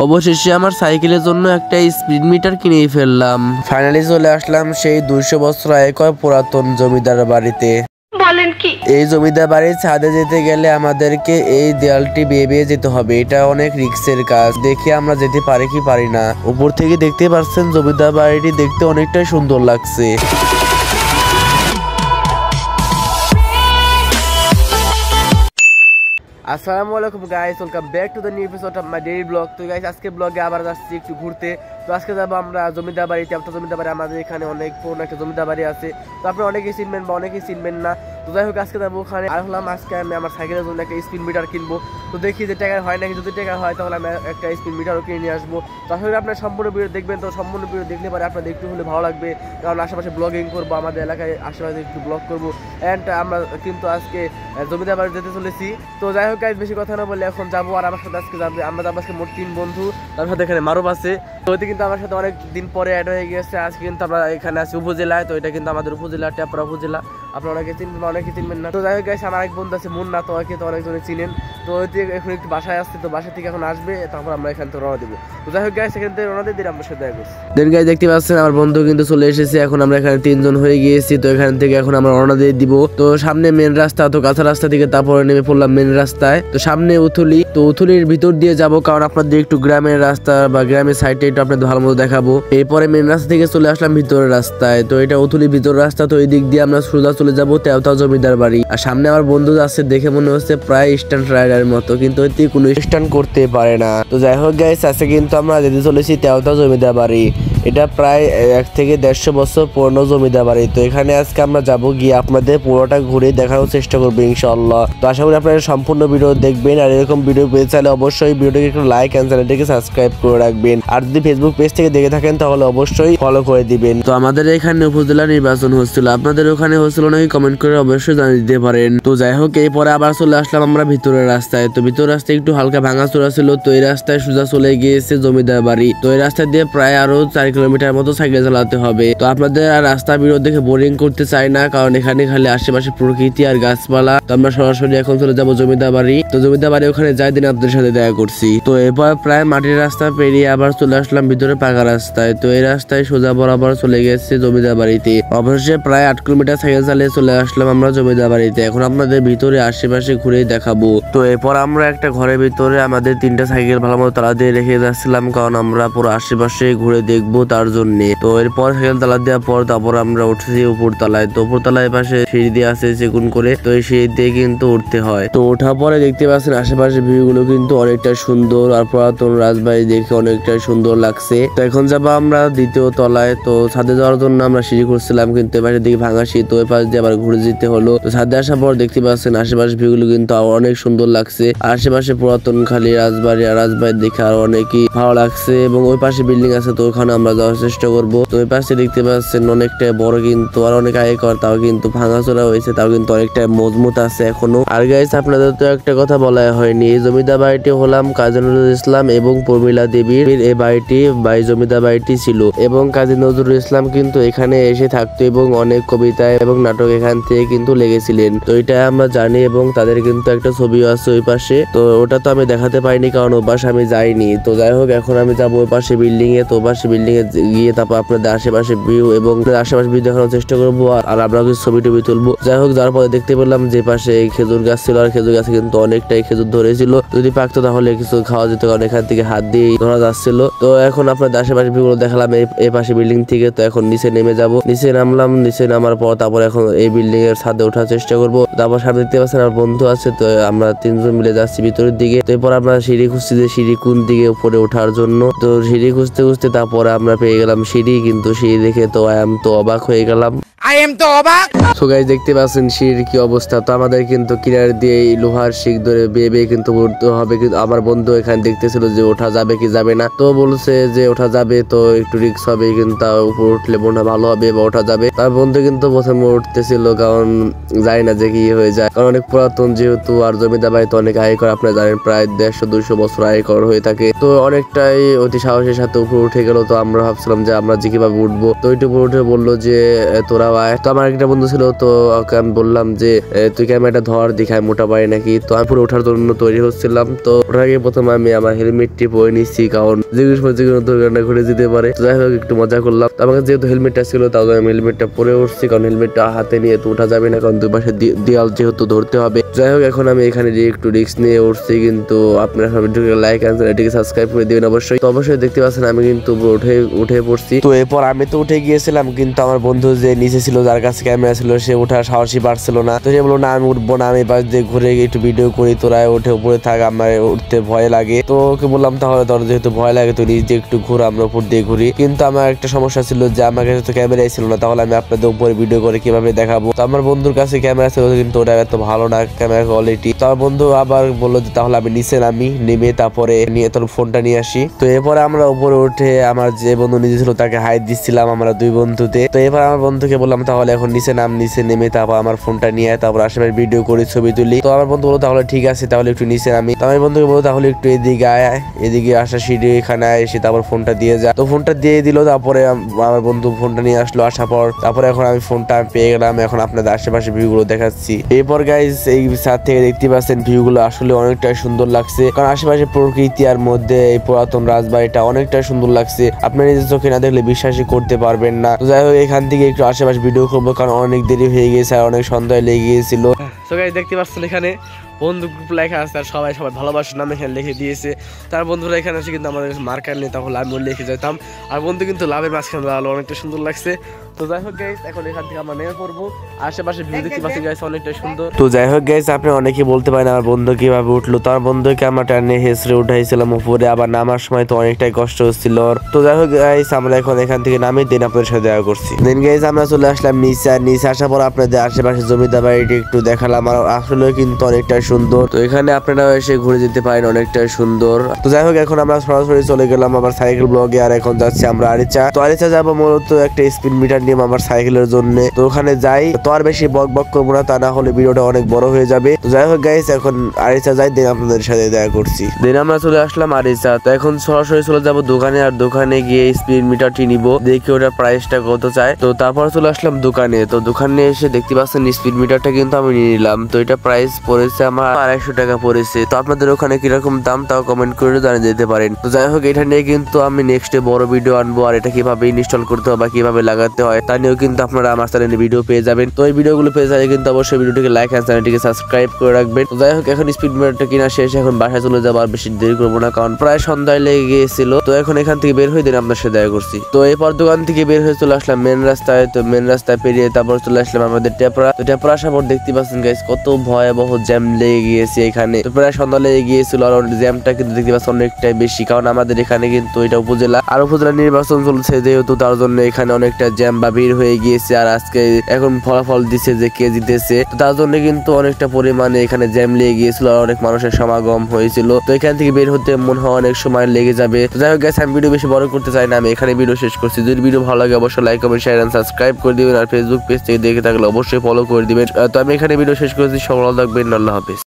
অবশেষে আমার সাইকেলের জন্য একটা স্পিড মিটার কিনেই ফেললাম। ফাইনালি চলে আসলাম সেই 200 বছর আগেকার পুরাতন জমিদার বাড়িতে। এই জমিদার বাড়ির ছাদে যেতে গেলে আমাদেরকে এই দেয়ালটি বেয়ে বেয়ে যেতে হবে। এটা অনেক রিস্কের কাজ। দেখি আমরা যেতে পারি কি পারি না। উপর থেকে দেখতে পাচ্ছেন জমিদার বাড়িটি দেখতে অনেকটাই সুন্দর লাগছে। আসসালামু আলাইকুম guys, welcome back to the new episode of my daily blog. তো গাইস আজকে ব্লগে আবার যাচ্ছি একটু ঘুরতে। তো আজকে যাবো আমরা জমিদার বাড়িতে। একটা জমিদার বাড়ি, আমাদের এখানে অনেক পুরনো একটা জমিদার বাড়ি আছে। তো আপনারা অনেকেই চিনবেন বা অনেকেই চিনবেন না। তো যাই হোক আজকে যাবো ওখানে। আর হলাম আজকে আমি আমার সাইকেলের জন্য একটা স্পিড মিটার কিনবো। তো দেখি যে টাকা হয় নাকি, যদি টাকা হয় তাহলে আমি একটা স্পিড মিটারও কিনে নিয়ে আসবো। তো আসলে আপনার সম্পূর্ণ ভিডিও দেখবেন। তো সম্পূর্ণ ভিডিও দেখলে পরে আপনাদের একটু হলে ভালো লাগবে, কারণ আশেপাশে ব্লগিং করবো, আমাদের এলাকায় আশেপাশে একটু ব্লগ করবো। অ্যান্ড আমরা কিন্তু আজকে জমিদার বাড়ি যেতে চলেছি। তো যাই হোক গাইস বেশি কথা না বলে এখন যাবো। আর আমার সাথে আজকে যাবে, আমরা যাবো আজকে মোট 3 বন্ধু। তার সাথে এখানে মারুফ আছে। তো ওইটা কিন্তু আমার সাথে অনেক দিন পরে অ্যাড হয়ে গেছে। আজকে কিন্তু আমরা এখানে আছি উপজেলায়। তো এটা কিন্তু আমাদের উপজেলা, টেপরা উপজেলা। আপনারা অনেকে চিনবেন বা অনেকে চিনবেন না। তো যাই হোক গাইস আমার এক বন্ধু আছে মুন্না, তো ওকে তো অনেকজনে চিনেন। তো ওইতে এখন একটু বাসায় আসছে, তো বাসা থেকে এখন আসবে, তারপর আমরা এখান থেকে রওনা দেবো। তো যাই হোক গাইস এখান থেকে রওনা দিয়ে আমরা সাথে দেখা করছি। দেন গাইস দেখতে পাচ্ছেন আমার বন্ধু কিন্তু চলে এসেছে। এখন আমরা এখানে 3 জন হয়ে গিয়েছি। তো এখান থেকে এখন আমরা রওনা দিয়ে দিব। তো সামনে মেন রাস্তা, তো কাঁচা রাস্তা থেকে তারপরে নেমে পড়লাম মেন রাস্তায়। তো সামনে উথুলি, তো উথুলির ভিতর দিয়ে যাব, কারণ আপনাদের একটু গ্রামের রাস্তা বা গ্রামের সাইডে একটু আপনাদের ভালো মতো দেখাবো। এরপরে মেন রাস্তা থেকে চলে আসলাম ভিতরের রাস্তায়। তো এটা উথুলির ভিতর রাস্তা। তো এই দিক দিয়ে আমরা সোজা চলে যাবো তেওতা জমিদার বাড়ি। আর সামনে আমার বন্ধু আছে, দেখে মনে হচ্ছে প্রায় স্ট্যান্ড রাইডার মতো, কিন্তু ওইতে কোনো স্ট্যান্ড করতে পারে না। তো যাই হোক গাইস আজকে কিন্তু আমরা যেতে চলেছি তেওতা জমিদার বাড়ি। এটা প্রায় 1 থেকে 150 বছর পুরনো জমিদার বাড়ি। তো এখানে আজকে আমরা যাবো, গিয়ে আপনাদের পুরোটা ঘুরে দেখানোর চেষ্টা করবো ইনশাআল্লাহ। তো আশা করি আপনারা সম্পূর্ণ ভিডিও দেখবেন। আর এরকম ভিডিও পেতে চাইলে অবশ্যই ভিডিওটিকে একটু লাইক এন্ড চ্যানেলটিকে সাবস্ক্রাইব করে রাখবেন। আর যদি ফেসবুক পেজ থেকে দেখে থাকেন তাহলে অবশ্যই ফলো করে দিবেন। তো আমাদের এখানে উপজেলা নির্বাচন হচ্ছিল, আপনাদের ওখানে হচ্ছিল নাকি কমেন্ট করে অবশ্যই জানিয়ে দিতে পারেন। তো যাই হোক এরপরে আবার চলে আসলাম আমরা ভিতরের রাস্তায়। তো ভিতরের রাস্তায় একটু হালকা ভাঙাচোরা ছিল। তো এই রাস্তায় সোজা চলে গিয়েছে জমিদার বাড়ি। তো এই রাস্তা দিয়ে প্রায় আরো 4 কিলোমিটার মতো সাইকেল চালাতে হবে। তো আপনাদের আর রাস্তা ভিডিও দেখে বোরিং করতে চাই না, কারণ এখানে খালি আশেপাশে প্রকৃতি আর গাছপালা। তো আমরা সরাসরি এখন চলে যাবো জমিদার বাড়ি। তো জমিদার বাড়ি ওখানে যাই দিন আপনাদের সাথে দেখা করছি। তো এরপর প্রায় মাটির রাস্তা পেরিয়ে আবার চলে আসলাম ভিতরে পাকা রাস্তায়। তো এই রাস্তায় সোজা বরাবর চলে গেছে জমিদার বাড়িতে। অবশেষে প্রায় 8 কিলোমিটার সাইকেল চালিয়ে চলে আসলাম আমরা জমিদার বাড়িতে। এখন আপনাদের ভিতরে আশেপাশে ঘুরে দেখাবো। তো এরপর আমরা একটা ঘরের ভিতরে আমাদের 3টা সাইকেল ভালো মতো তালা দিয়ে রেখে যাচ্ছিলাম, কারণ আমরা পুরো আশেপাশে ঘুরে দেখবো তার জন্য। তো এরপর সাইকেল তালা দেওয়ার পর তারপর আমরা উঠছি উপর তলায়। তো উপর তলায় পাশে সিঁড়ি দিয়ে আছে চেকুন করে। তো এই সিঁড়ি দিয়ে কিন্তু উঠতে হয়। তো ওঠার পরে দেখতে পাচ্ছেন আশেপাশে ভিউ গুলো কিন্তু অনেকটা সুন্দর, আর পুরাতন রাজবাড়ি দেখে অনেকটা সুন্দর লাগছে। তো এখন যাবো আমরা 2য় তলায়। তো ছাদে যাওয়ার জন্য আমরা সিঁড়ি করছিলাম, কিন্তু এপাশে দিকে ভাঙা সিঁড়ি, তো এপাশ দিয়ে আবার ঘুরে যেতে হলো। তো ছাদে আসার পর দেখতে পাচ্ছেন আশেপাশে ভিউ গুলো কিন্তু অনেক সুন্দর লাগছে। আশেপাশে পুরাতন খালি রাজবাড়ি, আর রাজবাড়ি দেখে আরো অনেকই ভালো লাগছে। এবং ওই পাশে বিল্ডিং আছে, তো ওখানে আমরা যাওয়ার চেষ্টা করবো। তো ওই পাশে দেখতে পাচ্ছেন অনেকটা বড়, কিন্তু আর অনেক আগে কর, তাও কিন্তু ভাঙাচোরা হয়েছে, তাও কিন্তু অনেকটা মজবুত আছে এখনো। আর গাইস আপনাদের তো একটা কথা বলা হয়নি, এই জমিদার বাড়িটি হলাম কাজী নজরুল ইসলাম এবং প্রমীলা দেবীর এই বাড়িটি জমিদার বাড়িটি ছিল। এবং কাজী নজরুল ইসলাম কিন্তু এখানে এসে থাকতো এবং অনেক কবিতা এবং নাটক এখান থেকে কিন্তু লেগেছিলেন। তো এটা আমরা জানি, এবং তাদের কিন্তু একটা ছবিও আছে ওই পাশে। তো ওটা তো আমি দেখাতে পারিনি, কারণ ওই পাশে আমি যাইনি। তো যাই হোক এখন আমি যাবো ওই পাশে বিল্ডিং এ। তো ওই পাশে বিল্ডিং এ গিয়ে তারপর আপনাদের আশেপাশে ভিউ এবং আশেপাশে ভিউ দেখানোর চেষ্টা করবো, আর আমরা কিছু ছবি টবি তুলবো। যাই হোক যার পরে দেখতে পেলাম যে পাশে খেজুর গাছ ছিল, আর খেজুর গাছে কিন্তু অনেকটাই খেজুর ধরেছিল। যদি পাকতো তাহলে কিছু খাওয়া যেত, কারণ এখান থেকে হাত দিয়ে ধরা যাচ্ছিল। তো এখন আপনাদের আশেপাশে ভিউ গুলো দেখালাম এই পাশে বিল্ডিং থেকে। তো এখন নিচে নেমে যাবো। নিচে নামলাম, নিচে নামার পর তারপর এখন এই বিল্ডিং এর ছাদে ওঠার চেষ্টা করবো। তারপর সামনে দেখতে পাচ্ছেন আমার বন্ধু আছে। তো আমরা 3 জন মিলে যাচ্ছি ভিতরের দিকে। তো এরপর আমরা সিঁড়ি খুঁজছি যে সিঁড়ি কোন দিকে উপরে ওঠার জন্য। তো সিঁড়ি খুঁজতে খুঁজতে তারপরে আমরা পেয়ে গেলাম সিঁড়ি, কিন্তু সিঁড়ি দেখে তো অবাক হয়ে গেলাম। সো গাইস দেখতে পাচ্ছেন সিঁড়ির কি অবস্থা। তো আমাদের কিন্তু কিনার দিয়ে লোহার শিক ধরে বেয়ে বেয়ে কিন্তু উঠতে হবে। কিন্তু আমার বন্ধু এখানে দেখতেছিল যে ওঠা যাবে কি যাবে না। তো বলছে যে ওঠা যাবে, তো একটু রিস্ক হবে, কিন্তু উপর উঠলে মনে ভালো হবে বা ওঠা যাবে। তার বন্ধু কিন্তু প্রথমে উঠতেছিল, কারণ যায় না যে কি হয়ে যায়, কারণ অনেক পুরাতন যেহেতু, আর জমিদার বাড়িতে অনেক আগেকার আপনারা জানেন, প্রায় 150-200 বছর আগেকার হয়ে থাকে। তো অনেকটাই অতি সাহসের সাথে উপরে উঠে গেল। তো আমরা ভাবছিলাম যে আমরা যে কিভাবে উঠবো। তো ওইটুকু উঠে বললো যে তোরাও নামায়। তো আমার একটা বন্ধু ছিল, তো ওকে আমি বললাম যে তুই ক্যামেরাটা ধর, দেখায় মোটা পাই নাকি। তো আমি পুরো ওঠার জন্য তৈরি হচ্ছিলাম। তো ওঠার আগে প্রথমে আমি আমার হেলমেটটি পরে নিচ্ছি, কারণ যেগুলো দুর্ঘটনা ঘটে যেতে পারে। তো যাই হোক একটু মজা করলাম। আমার কাছে যেহেতু হেলমেটটা ছিল তাও আমি হেলমেটটা পরে উঠছি, কারণ হেলমেটটা হাতে নিয়ে তো উঠা যাবে না, কারণ দুই পাশে দেয়াল যেহেতু ধরতে হবে। যাই হোক এখন আমি এখানে একটু রিস্ক নিয়ে উঠছি, কিন্তু আপনারা ভিডিওকে লাইক এন্ড চ্যানেলটিকে সাবস্ক্রাইব করে দিবেন অবশ্যই। তো অবশ্যই দেখতে পাচ্ছেন আমি কিন্তু উঠে পড়ছি। তো এরপর আমি তো উঠে গিয়েছিলাম, কিন্তু আমার বন্ধু যে নিচে ছিল, যার কাছে ক্যামেরা ছিল, সে ওঠার সাহসই পারছিল না। তো সে বললো না আমি উঠবো না, আমি পাশ দিয়ে ঘুরে একটু ভিডিও করি, তোরা উঠে উপরে থাক, আমার উঠতে ভয় লাগে। তো ওকে বললাম তাহলে তোর যেহেতু ভয় লাগে তুই নিচ দিয়ে একটু ঘুর, আমরা উপর দিয়ে ঘুরি। কিন্তু আমার একটা সমস্যা ছিল যে আমার কাছে তো ক্যামেরাই ছিল না, তাহলে আমি আপনাদের উপরে ভিডিও করে কিভাবে দেখাবো। তো আমার বন্ধুর কাছে ক্যামেরা ছিল, কিন্তু ওটা এত ভালো না ক্যামেরা কোয়ালিটি। তো আমার বন্ধু আবার বললো যে তাহলে আমি নিচে নেমে তারপরে নিয়ে তোর ফোনটা নিয়ে আসি। তো এরপরে আমরা উপরে উঠে আমার যে বন্ধু নিচে ছিল তাকে হাইট দিচ্ছিলাম আমরা দুই বন্ধুতে। তো এবার আমার বন্ধুকে বললাম তাহলে এখন নিচে নেমে তারপর আমার ফোনটা নিয়ে তারপর আশেপাশে ভিডিও করি, ছবি তুলি। তো আমার বন্ধু বললো তাহলে ঠিক আছে, তাহলে একটু নিচে নামি। তো আমার বন্ধুকে বললো তাহলে একটু এদিকে আয়, এদিকে আসা সিঁড়ি এখানে এসে তারপর ফোনটা দিয়ে যা। তো ফোনটা দিয়ে দিল, তারপরে আমার বন্ধু ফোনটা নিয়ে আসলো। আসার পর তারপরে এখন আমি ফোনটা পেয়ে গেলাম, এখন আপনাদের আশেপাশে ভিউ গুলো দেখাচ্ছি। এরপর গাইজ এই সাইড থেকে দেখতে পাচ্ছেন ভিউ গুলো আসলে অনেকটাই সুন্দর লাগছে, কারণ আশেপাশে প্রকৃতি আর মধ্যে এই পুরাতন রাজবাড়িটা অনেকটাই সুন্দর লাগছে। আপনার নিজের চোখে না দেখলে বিশ্বাসই করতে পারবেন না। তো যাই হোক এখান থেকে একটু আশেপাশে ভিডিও করবো, কারণ অনেক দেরি হয়ে গেছে আর অনেক সন্ধ্যা লেগে গিয়েছিল। তো গাইজ দেখতে পাচ্ছেন এখানে বন্ধু গ্রুপ লেখা আছে, আর সবাই ভালোবাসার নাম এখানে লিখে দিয়েছে। তার বন্ধুরা এখানে আছে, কিন্তু আমাদের মার্কার নেই, তাহলে আমি লিখে যেতাম। আর বন্ধু কিন্তু লাভের মাঝখানে দাঁড়ালো, অনেকটা সুন্দর লাগছে। তো যাই হোক গাইস এখন এখান থেকে আমরা নেমে পড়বো। আশেপাশে ভিউ দেখতে পাচ্ছি গাইস অনেকটা সুন্দর। তো যাই হোক গাইস আপনি অনেকেই বলতে পারেন আমার বন্ধু কিভাবে উঠলো। তার বন্ধুকে আমরা টানে হেসড়ে উঠাইছিলাম উপরে, আবার নামার সময় তো অনেকটাই কষ্ট হচ্ছিল। তো যাই হোক গাইস আমরা এখন এখান থেকে নামি দিন আপনাদের সাথে দেখা করছি। দেন গাইস আমরা চলে আসলাম নিচে আসার পর আপনাদের আশেপাশে জমিদার বাড়িটি একটু দেখালাম, আর আসলে কিন্তু অনেকটাই সুন্দর। তো এখানে আপনারা এসে ঘুরে যেতে পারেন, অনেকটাই সুন্দর। তো যাই হোক এখন আমরা সরাসরি চলে গেলাম আবার সাইকেল ব্লগে, আর এখন যাচ্ছি আমরা আরিচা। তো আরিচা যাবো মূলত একটা স্পিড মিটার নিয়ে আমার সাইকেলের জন্য। তো ওখানে যাই, তো আর বেশি বক করবো না, তা না হলে ভিডিওটা অনেক বড় হয়ে যাবে। তো যাই হোক গাইস এখন আরিচা যাই, দেন আপনাদের সাথে দেখা করছি। দেন আমরা চলে আসলাম আরিচা। তো এখন সরাসরি চলে যাবো দোকানে, আর দোকানে গিয়ে স্পিড মিটারটি নিবো, দেখি ওটার প্রাইসটা কত চায়। তো তারপর চলে আসলাম দোকানে। তো দোকানে এসে দেখতে পাচ্ছেন স্পিড মিটারটা কিন্তু আমি নিয়ে নিলাম। তো এটা প্রাইস পড়েছে আমার 250 টাকা পড়েছে। তো আপনাদের ওখানে কিরকম দাম তাও কমেন্ট করে জানিয়ে দিতে পারেন। তো যাই হোক এটা নিয়ে কিন্তু আমি নেক্সটে বড় ভিডিও আনবো, আর এটা কিভাবে ইনস্টল করতে হয় বা কিভাবে লাগাতে হয় তা নিয়েও কিন্তু আপনারা আমার চ্যানেলে ভিডিও পেয়ে যাবেন। তো এই ভিডিওগুলো পেয়ে যাবে কিন্তু অবশ্যই ভিডিওটিকে লাইক আর চ্যানেলটিকে সাবস্ক্রাইব করে রাখবেন। তো যাই হোক এখন স্পিড মিটারটা কিনা শেষ, এখন বাসায় চলে যাবো, আর বেশি দেরি করবো না, কারণ প্রায় সন্ধ্যায় লেগে গিয়েছিল। তো এখন এখান থেকে বের হয়ে দিন আপনার সাথে দেখা করছি। তো এরপর দোকান থেকে বের হয়ে চলে আসলাম মেন রাস্তায়। তো মেন রাস্তায় পেরিয়ে তারপর চলে আসলাম আমাদের টেপরা। তো টেপরা আসার পর দেখতে পাচ্ছেন গাইস কত ভয়াবহ জ্যাম লেগে গিয়েছে এখানে। তো প্রায় সন্ধ্যা লেগে গিয়েছিল, আর জ্যামটা কিন্তু দেখতে পাচ্ছেন অনেকটাই বেশি, কারণ আমাদের এখানে কিন্তু এটা উপজেলা, আর উপজেলা নির্বাচন চলছে যেহেতু, তার জন্য এখানে অনেকটা জ্যাম বা ভিড় হয়ে গিয়েছে। আর আজকে এখন ফলাফল দিচ্ছে যে কে জিতেছে, তো তার জন্য কিন্তু অনেকটা পরিমাণে এখানে জ্যাম লেগে গিয়েছিল, আর অনেক মানুষের সমাগম হয়েছিল। তো এখান থেকে বের হতে মনে হয় অনেক সময় লেগে যাবে। তো যাই হোক গাইস আমি ভিডিও বেশি বড় করতে চাই না, আমি এখানে ভিডিও শেষ করছি। যদি ভিডিও ভালো লাগে অবশ্যই like comment share and subscribe করে দিবেন, আর ফেসবুক পেজ থেকে দেখে থাকলে অবশ্যই ফলো করে দিবেন। তো আমি এখানে ভিডিও শেষ করছি, সবাই ভালো থাকবেন, আল্লাহ হাফেজ।